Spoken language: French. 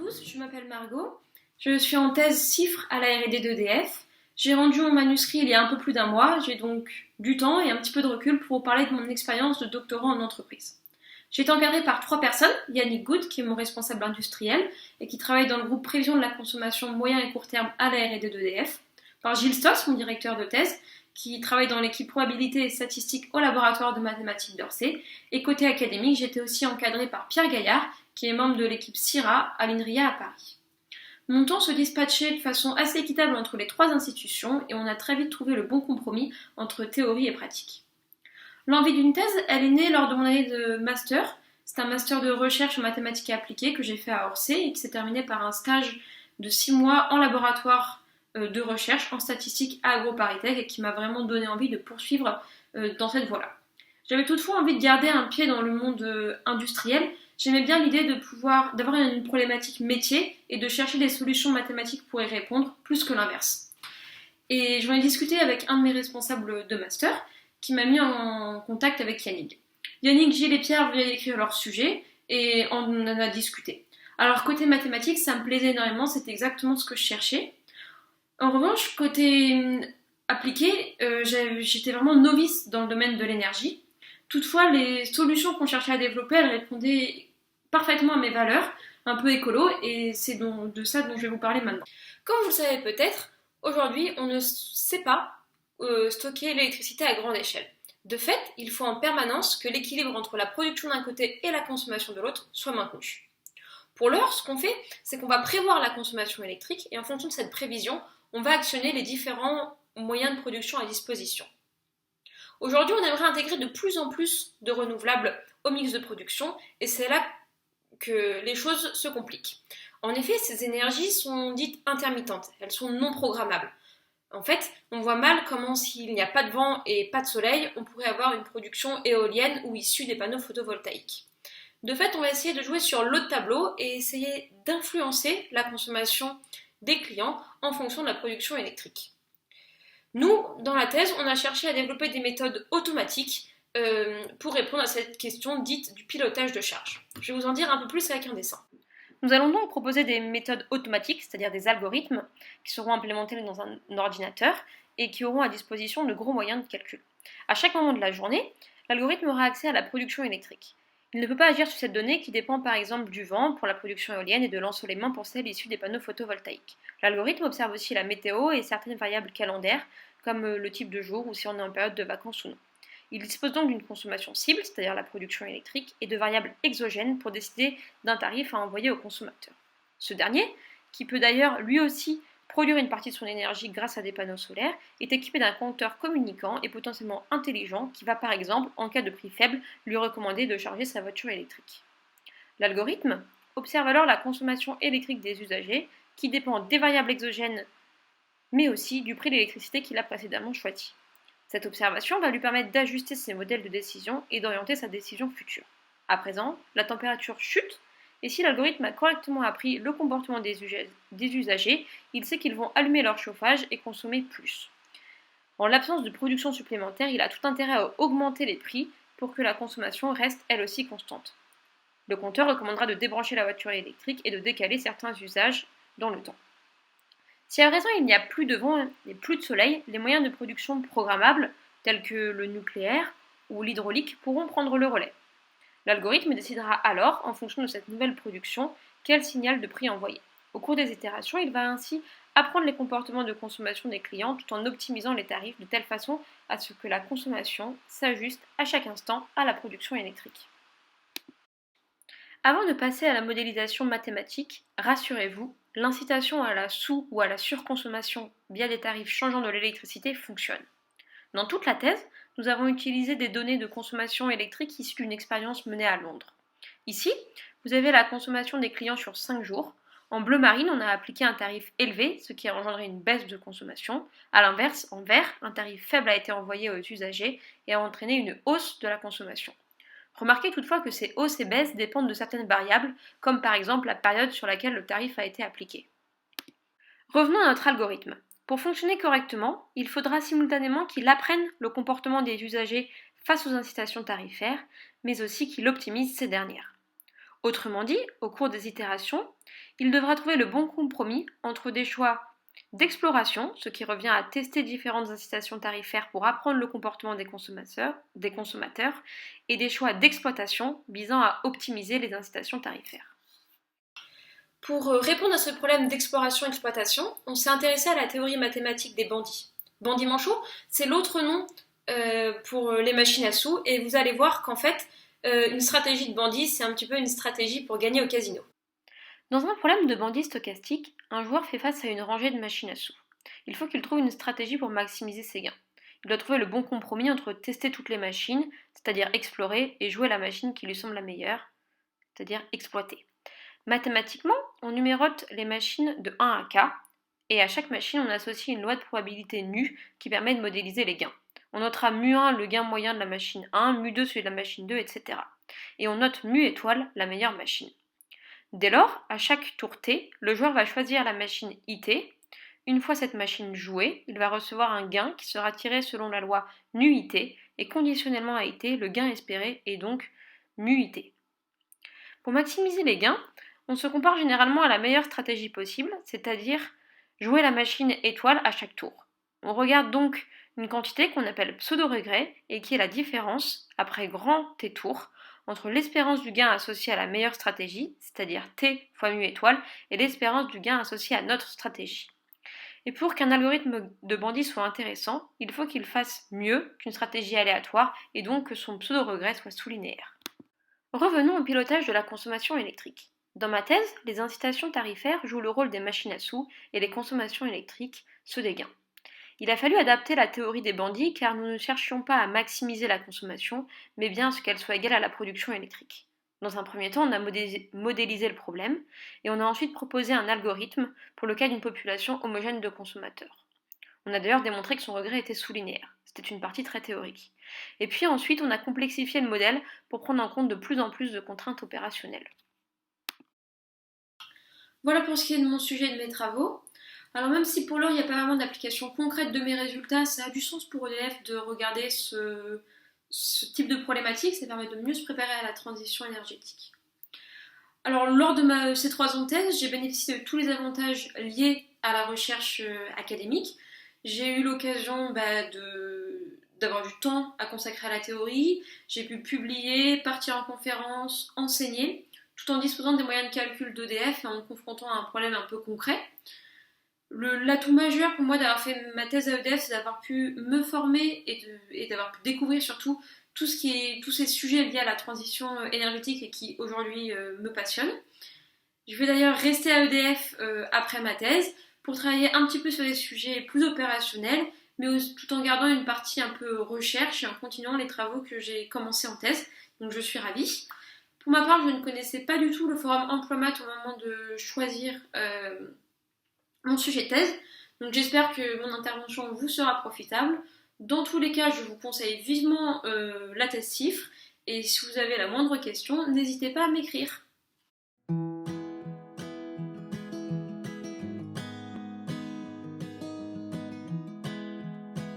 tous, je m'appelle Margot. Je suis en thèse CIFRE à la R&D d'EDF. J'ai rendu mon manuscrit il y a un peu plus d'un mois. J'ai donc du temps et un petit peu de recul pour vous parler de mon expérience de doctorant en entreprise. J'ai été encadrée par 3 personnes. Yannick Good, qui est mon responsable industriel et qui travaille dans le groupe Prévision de la consommation moyen et court terme à la R&D d'EDF. Par Gilles Stoss, mon directeur de thèse, qui travaille dans l'équipe probabilité et statistique au laboratoire de mathématiques d'Orsay. Et côté académique, j'étais aussi encadrée par Pierre Gaillard, qui est membre de l'équipe CIRA à l'INRIA à Paris. Mon temps se dispatchait de façon assez équitable entre les 3 institutions et on a très vite trouvé le bon compromis entre théorie et pratique. L'envie d'une thèse, elle est née lors de mon année de master. C'est un master de recherche en mathématiques appliquées que j'ai fait à Orsay et qui s'est terminé par un stage de 6 mois en laboratoire de recherche en statistique à AgroParisTech et qui m'a vraiment donné envie de poursuivre dans cette voie-là. J'avais toutefois envie de garder un pied dans le monde industriel. J'aimais bien l'idée d'avoir une problématique métier et de chercher des solutions mathématiques pour y répondre, plus que l'inverse. Et j'en ai discuté avec un de mes responsables de master, qui m'a mis en contact avec Yannick. Yannick, Gilles et Pierre venaient d'écrire leur sujet, et on en a discuté. Alors côté mathématiques, ça me plaisait énormément, c'était exactement ce que je cherchais. En revanche, côté appliqué, j'étais vraiment novice dans le domaine de l'énergie. Toutefois, les solutions qu'on cherchait à développer, elles répondaient parfaitement à mes valeurs, un peu écolo, et c'est de ça dont je vais vous parler maintenant. Comme vous le savez peut-être, aujourd'hui, on ne sait pas stocker l'électricité à grande échelle. De fait, il faut en permanence que l'équilibre entre la production d'un côté et la consommation de l'autre soit maintenu. Pour l'heure, ce qu'on fait, c'est qu'on va prévoir la consommation électrique, et en fonction de cette prévision, on va actionner les différents moyens de production à disposition. Aujourd'hui, on aimerait intégrer de plus en plus de renouvelables au mix de production, et c'est là que les choses se compliquent. En effet, ces énergies sont dites intermittentes, elles sont non programmables. En fait, on voit mal comment s'il n'y a pas de vent et pas de soleil, on pourrait avoir une production éolienne ou issue des panneaux photovoltaïques. De fait, on va essayer de jouer sur l'autre tableau et essayer d'influencer la consommation des clients en fonction de la production électrique. Nous, dans la thèse, on a cherché à développer des méthodes automatiques pour répondre à cette question dite du pilotage de charge. Je vais vous en dire un peu plus avec un dessin. Nous allons donc proposer des méthodes automatiques, c'est-à-dire des algorithmes, qui seront implémentés dans un ordinateur et qui auront à disposition de gros moyens de calcul. À chaque moment de la journée, l'algorithme aura accès à la production électrique. Il ne peut pas agir sur cette donnée qui dépend par exemple du vent pour la production éolienne et de l'ensoleillement pour celle issue des panneaux photovoltaïques. L'algorithme observe aussi la météo et certaines variables calendaires, comme le type de jour ou si on est en période de vacances ou non. Il dispose donc d'une consommation cible, c'est-à-dire la production électrique, et de variables exogènes pour décider d'un tarif à envoyer au consommateur. Ce dernier, qui peut d'ailleurs lui aussi produire une partie de son énergie grâce à des panneaux solaires, est équipé d'un compteur communicant et potentiellement intelligent qui va par exemple, en cas de prix faible, lui recommander de charger sa voiture électrique. L'algorithme observe alors la consommation électrique des usagers, qui dépend des variables exogènes, mais aussi du prix de l'électricité qu'il a précédemment choisi. Cette observation va lui permettre d'ajuster ses modèles de décision et d'orienter sa décision future. À présent, la température chute, et si l'algorithme a correctement appris le comportement des usagers, il sait qu'ils vont allumer leur chauffage et consommer plus. En l'absence de production supplémentaire, il a tout intérêt à augmenter les prix pour que la consommation reste elle aussi constante. Le compteur recommandera de débrancher la voiture électrique et de décaler certains usages dans le temps. Si à présent il n'y a plus de vent et plus de soleil, les moyens de production programmables, tels que le nucléaire ou l'hydraulique, pourront prendre le relais. L'algorithme décidera alors, en fonction de cette nouvelle production, quel signal de prix envoyer. Au cours des itérations, il va ainsi apprendre les comportements de consommation des clients tout en optimisant les tarifs de telle façon à ce que la consommation s'ajuste à chaque instant à la production électrique. Avant de passer à la modélisation mathématique, rassurez-vous, l'incitation à la sous- ou à la surconsommation via des tarifs changeants de l'électricité fonctionne. Dans toute la thèse, nous avons utilisé des données de consommation électrique issues d'une expérience menée à Londres. Ici, vous avez la consommation des clients sur 5 jours. En bleu marine, on a appliqué un tarif élevé, ce qui a engendré une baisse de consommation. A l'inverse, en vert, un tarif faible a été envoyé aux usagers et a entraîné une hausse de la consommation. Remarquez toutefois que ces hausses et baisses dépendent de certaines variables, comme par exemple la période sur laquelle le tarif a été appliqué. Revenons à notre algorithme. Pour fonctionner correctement, il faudra simultanément qu'il apprenne le comportement des usagers face aux incitations tarifaires, mais aussi qu'il optimise ces dernières. Autrement dit, au cours des itérations, il devra trouver le bon compromis entre des choix d'exploration, ce qui revient à tester différentes incitations tarifaires pour apprendre le comportement des consommateurs, et des choix d'exploitation visant à optimiser les incitations tarifaires. Pour répondre à ce problème d'exploration-exploitation, on s'est intéressé à la théorie mathématique des bandits. Bandits-manchots, c'est l'autre nom pour les machines à sous, et vous allez voir qu'en fait, une stratégie de bandit, c'est un petit peu une stratégie pour gagner au casino. Dans un problème de bandit stochastique, un joueur fait face à une rangée de machines à sous. Il faut qu'il trouve une stratégie pour maximiser ses gains. Il doit trouver le bon compromis entre tester toutes les machines, c'est-à-dire explorer, et jouer la machine qui lui semble la meilleure, c'est-à-dire exploiter. Mathématiquement, on numérote les machines de 1 à k, et à chaque machine, on associe une loi de probabilité nue qui permet de modéliser les gains. On notera mu1 le gain moyen de la machine 1, mu2 celui de la machine 2, etc. Et on note mu étoile la meilleure machine. Dès lors, à chaque tour t, le joueur va choisir la machine it. Une fois cette machine jouée, il va recevoir un gain qui sera tiré selon la loi nu it, et conditionnellement à it, le gain espéré est donc mu it. Pour maximiser les gains, on se compare généralement à la meilleure stratégie possible, c'est-à-dire jouer la machine étoile à chaque tour. On regarde donc une quantité qu'on appelle pseudo-regret et qui est la différence, après grand T tours, entre l'espérance du gain associé à la meilleure stratégie, c'est-à-dire T fois mu étoile, et l'espérance du gain associé à notre stratégie. Et pour qu'un algorithme de bandit soit intéressant, il faut qu'il fasse mieux qu'une stratégie aléatoire et donc que son pseudo-regret soit sous-linéaire. Revenons au pilotage de la consommation électrique. Dans ma thèse, les incitations tarifaires jouent le rôle des machines à sous et les consommations électriques, ceux des gains. Il a fallu adapter la théorie des bandits car nous ne cherchions pas à maximiser la consommation, mais bien à ce qu'elle soit égale à la production électrique. Dans un premier temps, on a modélisé le problème et on a ensuite proposé un algorithme pour le cas d'une population homogène de consommateurs. On a d'ailleurs démontré que son regret était sous-linéaire. C'était une partie très théorique. Et puis ensuite, on a complexifié le modèle pour prendre en compte de plus en plus de contraintes opérationnelles. Voilà pour ce qui est de mon sujet et de mes travaux. Alors même si pour l'heure il n'y a pas vraiment d'application concrète de mes résultats, ça a du sens pour EDF de regarder ce type de problématique, ça permet de mieux se préparer à la transition énergétique. Alors lors de ces 3 ans de thèse, j'ai bénéficié de tous les avantages liés à la recherche académique. J'ai eu l'occasion d'avoir du temps à consacrer à la théorie, j'ai pu publier, partir en conférence, enseigner, tout en disposant des moyens de calcul d'EDF et en me confrontant à un problème un peu concret. L'atout majeur pour moi d'avoir fait ma thèse à EDF, c'est d'avoir pu me former et d'avoir pu découvrir surtout tous ces sujets liés à la transition énergétique et qui aujourd'hui me passionnent. Je vais d'ailleurs rester à EDF après ma thèse pour travailler un petit peu sur des sujets plus opérationnels, mais tout en gardant une partie un peu recherche et en continuant les travaux que j'ai commencés en thèse, donc je suis ravie. Pour ma part, je ne connaissais pas du tout le forum Emploimat au moment de choisir mon sujet de thèse, donc j'espère que mon intervention vous sera profitable. Dans tous les cas, je vous conseille vivement la thèse CIFRE, et si vous avez la moindre question, n'hésitez pas à m'écrire.